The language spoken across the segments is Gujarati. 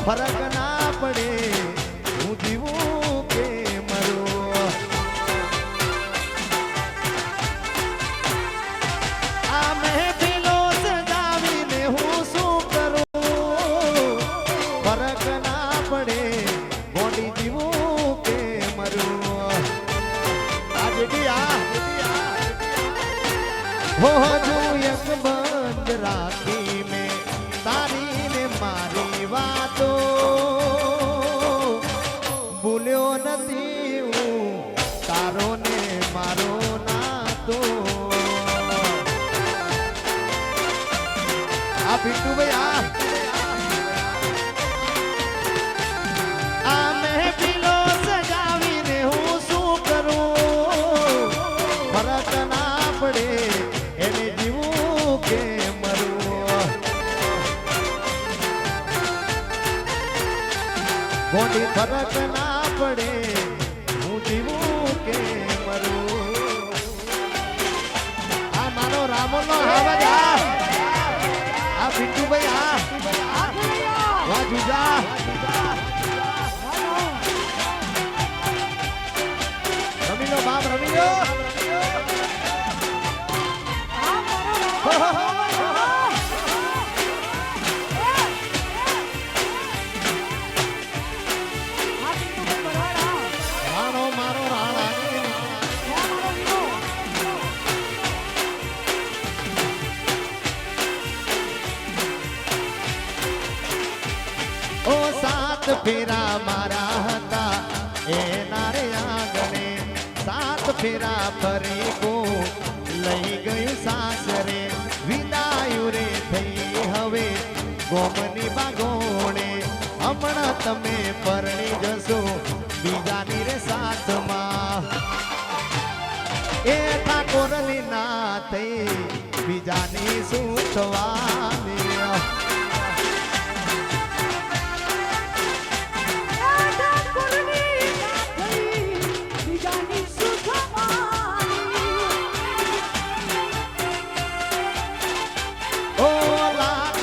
ફરક ના પડે હું જીવું કે મરું આ મહેફિલો સજાવીને હું શું કરું ફરક ના પડે ગોડી જીવું કે મરું આજે ગયા હો જો એક બંધ રાખી મેં તારી ને મારી વાતો ભૂલ્યો નથી હું તારો ને મારો નાતો આ પીટુ ભાઈ આ મહેફિલો સજાવીને હું શું કરું ફરક ના પડે એને જીવું કે મરું ગોડી ફરક ના પડે હું જીવું કે મરું આ મારો રામોનો આવાજ આ પિન્ટુભાઈ વાહ જુજા રમી લો બાપ રમી લો ફેરા મારા હતા એના રે આંગણે સાત ફેરા ફરી કો લઈ ગયું સાસરે વિદાયું રે થઈ હવે ગોમની બાગોણે હમણાં તમે પરણી જશો બીજાની રે સાથમાં એ ઠાકોરની ના થઈ બીજાની શું થવાની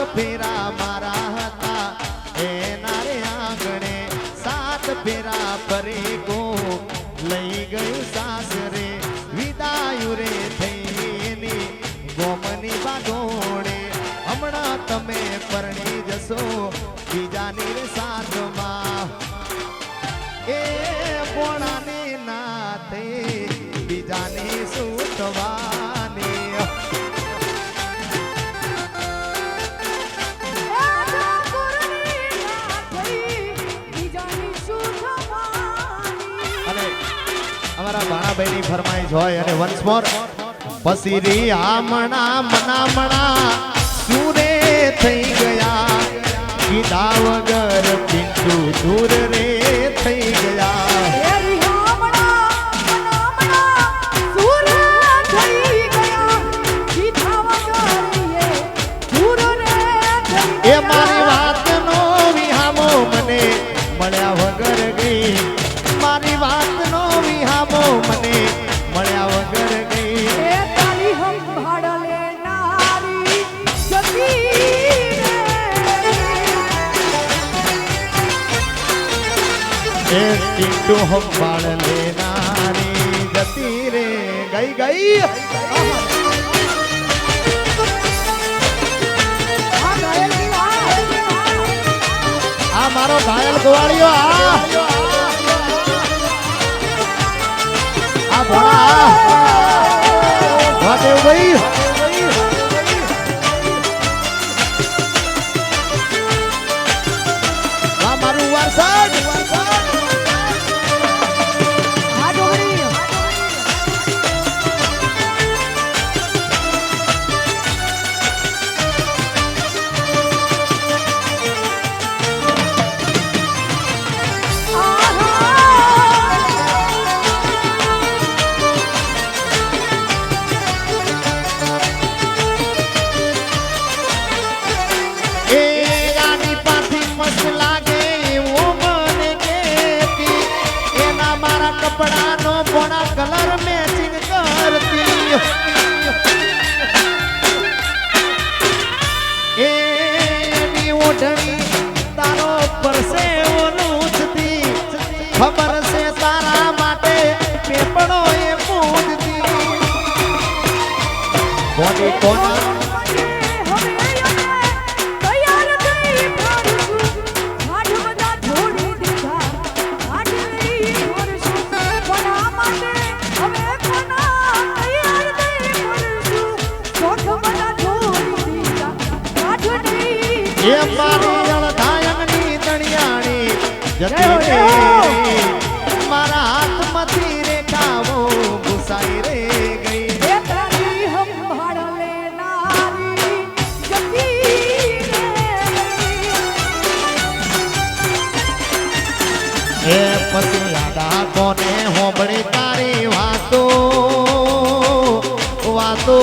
ફેરા મારા હતા એના રે આંગણે સાત ફેરા ફરી કો લઈ ગયું સાસરે વિદાયું રે થઈને ગોમની બાગોણે હમણાં તમે પરણી જશો બીજાની રે સાથમાં એ પોણાની ના થઈ બીજાની શું થવાની ભાણાભાઈ ની ફરમાઈશ હોય અને વન્સ મોર પછી રે આમણા મનામણા સુરે થઈ ગયા કીધા વગર પિન્ટુ દૂર રે થઈ ગયા એ મારી વાત નો વિહામો મને મળ્યા વગર ગઈ મારી વાત નો વિહામો મને મળ્યા વગર ગઈ એ તારી સંભાળ લેનારી જતી રે એ પિન્ટુ સંભાળ લેનારી જતી રે ગઈ ગઈ આ મારો ઘાયલ ગોવાળિયો આ ભોળા વાદેવ ભાઈ આ મારું વારસાદ બોડી કોના એ મારી અળધાયણની દણિયાણી જતી રે મારા હાથમાંથી રેખાઓ ઘુસાઈ રે ગઈ એ પછી યાદા કોને હોબળી તારી વાતો વાતો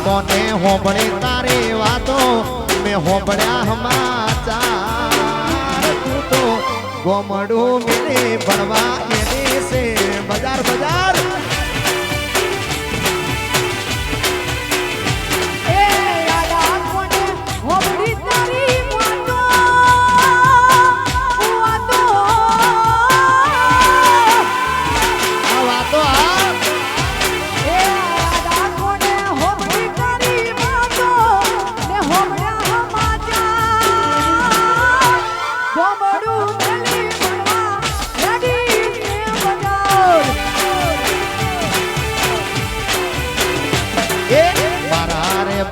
કોને હોબળી તારી વાતો મેં હોબળ્યા સમાચાર તું તો ગોમડું મિલે ભણવા એને છે બજાર બજાર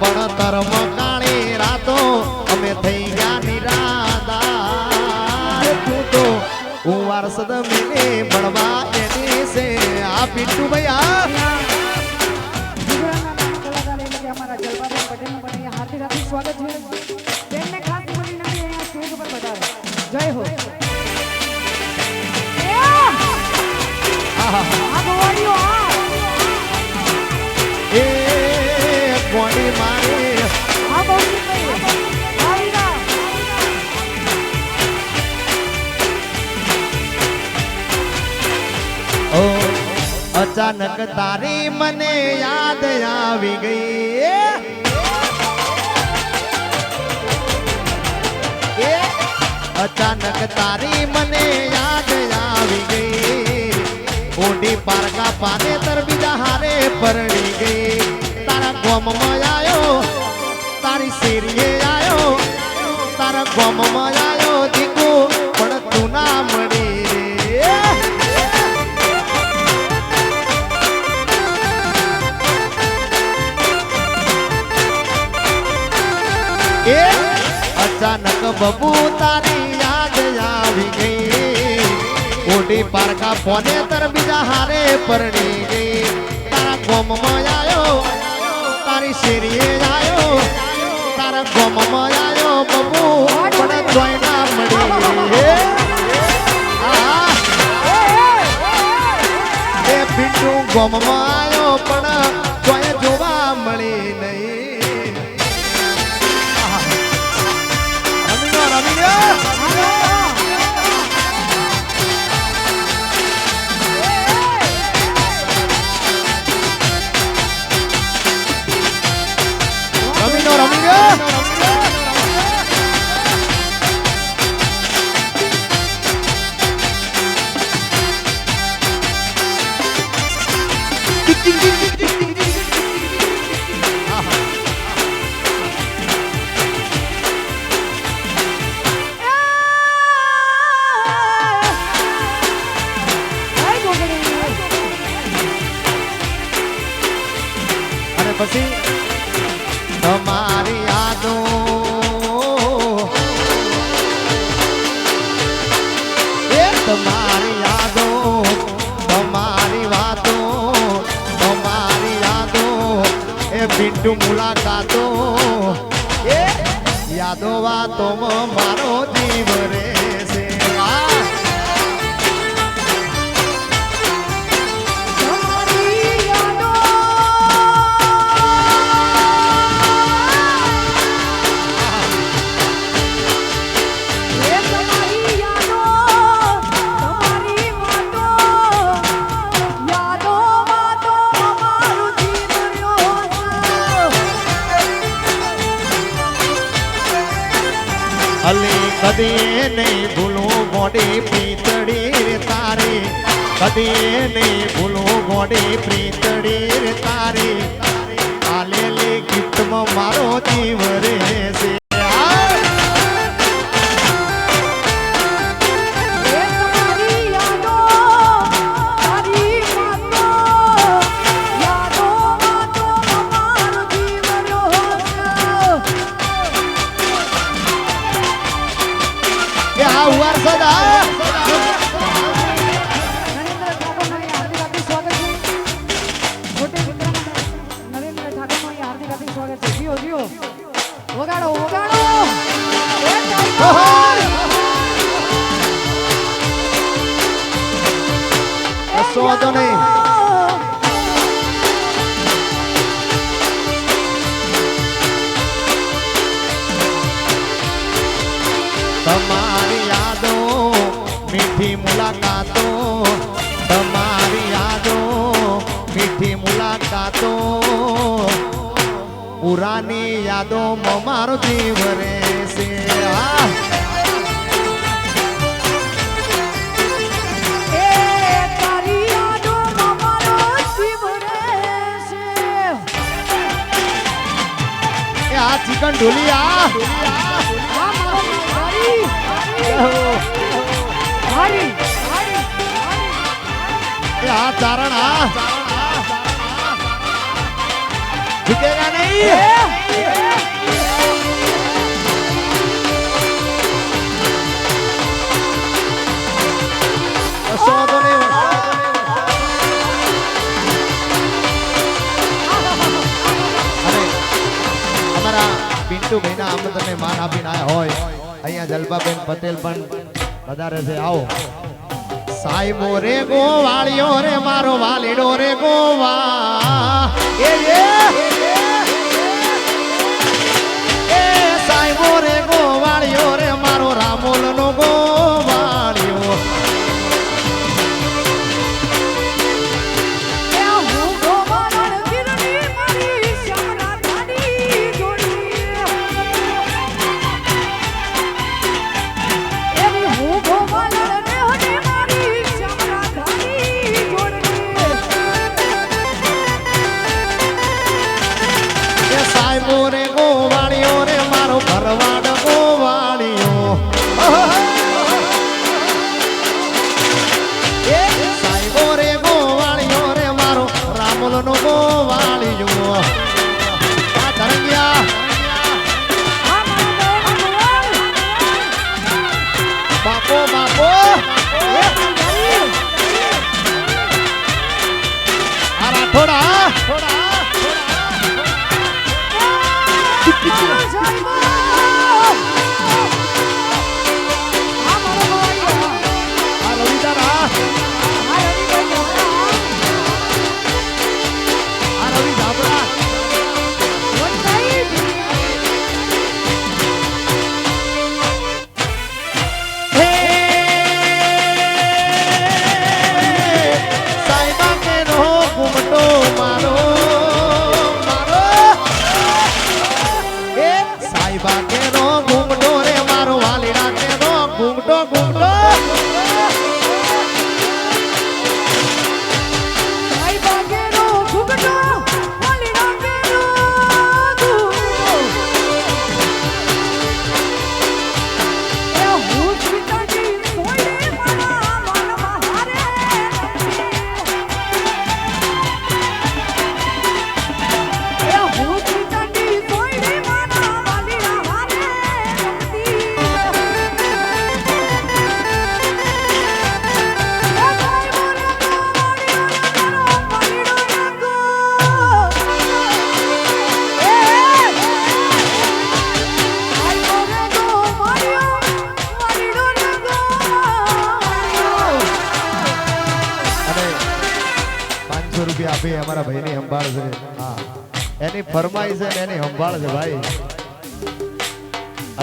ભણતર મકાણી રાતો અમે થઈ ગયા નિરાદાર તું તો હું વારસદ મિલે ભણવા એની છે આ પિન્ટુ ભૈયા સ્વાગત છે તેમને ખાસ બોલીને અહીંયા સ્ટેજ ઉપર પધારો જય હો એ બોડી મારી ઓ અચાનક તારી મને યાદ આવી ગઈ અચાનક તારી મને યાદ આવી ગઈ ઓડી પારકા પાને તર બીજા હારે પરણી ગઈ તારા ગોમમાં આયો તારી શેરીએ આયો તારા ગોમમાં આયો દીકુ પણ તું ના મળી રે અચાનક બબુ તારી યાદ આવી ગઈ ઓડી પારકા પોને તર બીજા હારે પરણી ગઈ તારા ગોમમાં આયો તારી શેરીએ આયો તારા ગોમમાં આયો બબુ પણ તોય ના મળી એ પિન્ટુ ગોમમાં આયો પણ તોય જોવા મળી નહીં પછી તમારી યાદો એ તમારી યાદો તમારી વાતો તમારી યાદો એ પિન્ટુ મુલાકાતો એ યાદો વાતોમાં મારો જીવ રહેશે અલી કદી નહીં ભૂલું મોડી પીતળી તારી કદી નહીં ભૂલો ગોડી પ્રીતડી રે તારી આલેલી ગીતમાં મારો જીવ રે છે એ તમારી યાદો તારી વાતો યાદોમાં તો અમારો જીવ રહ્યો છે. એ આ ઉવાર સદા નરેન્દ્ર ઠાકોરનું અહીં હાર્દિક હાર્દિક સ્વાગત છે. મોટે મિત્રમાં નરેન્દ્ર ઠાકોરનું અહીં હાર્દિક હાર્દિક સ્વાગત છે. જીઓ જીઓ વગાડો વગાડો એ ટાઈગર! કશો વાંધો નહીં. તમારી યાદો મીઠી મુલાકાતો તમારી યાદો મીઠી મુલાકાતો પુરાની યાદો મારો જીવ રહેશે આ એ તારી યાદોમાં મારો જીવ રહેશે. એ આ ચિકન ઢોલિયા આ મારો મારી મારી એ આ ચારણ આ ઝુકેગા નહીં કશો વાંધો નહીં. અને અમારા પિન્ટુ ભાઈના આમંત્રણને માન આપીને આયા હોય અહીંયા જલપાબેન પટેલ પણ વધારે છે આવો સાહેબો રે ગોવાળિયો રે મારો વાલીડો રે ગોવા એ સાહેબો રે ગોવાળિયો રે મારો રામોલ નો ગોવાળિયો એ હું ગોવાળણ ગીરની મારી શ્યામના ધાડી જોડી. એવી હું ગોવાળણ રેહની મારી શ્યામના ધાડી જોડી. એ સાહેબો રે ગોવાળિયો રે મારો ભરવાડ ગોવાળિયો એ સાહેબો રે ગોવાળિયો રે મારો રામોલ નો ગોવાળિયો આ ધરંગિયા આ મારો ગોવાળ બાપો બાપો એ અંધારી આ રાઠોડા સાહેબ આ મારો ગોવાળિયો આ રવિદારા આ રવિભાઈ ઢોકળા આ રવિ ધાબળા વંચાઈ હે સાહેબા કે નો ઘૂમટો મારો મારો એ સાહેબા કે નો ઘૂમટો રે મારો વાલીડા કે નો ઘૂમટો ઘૂમટો આઈ બાગેરો ઘુઘટો વાલી રાગેરો ઘુઘટો એ હું પિતાજી સોયે મારા મનમાં હારે એ હું પિતાજી સોયે મારા વાલી હારે રમતી અને 500 રૂપિયા આપી અમારા ભાઈની સંભાળ છે હા એની ફરમાઈ છે ને એની સંભાળ છે ભાઈ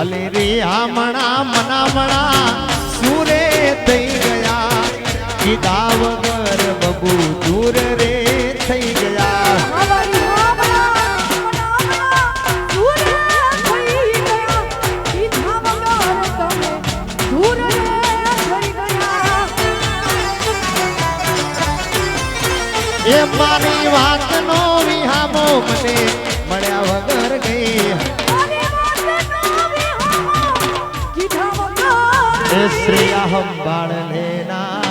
અલેરી આમણા મનામણા સુરે થઈ ગયા કીધા વગર બબુ દૂર રે થઈ ગયા એ મારી વાતનો વિહામો મને મળ્યા વગર ગઈ કીધા વગર એ શ્રેયા હંબાળ લેના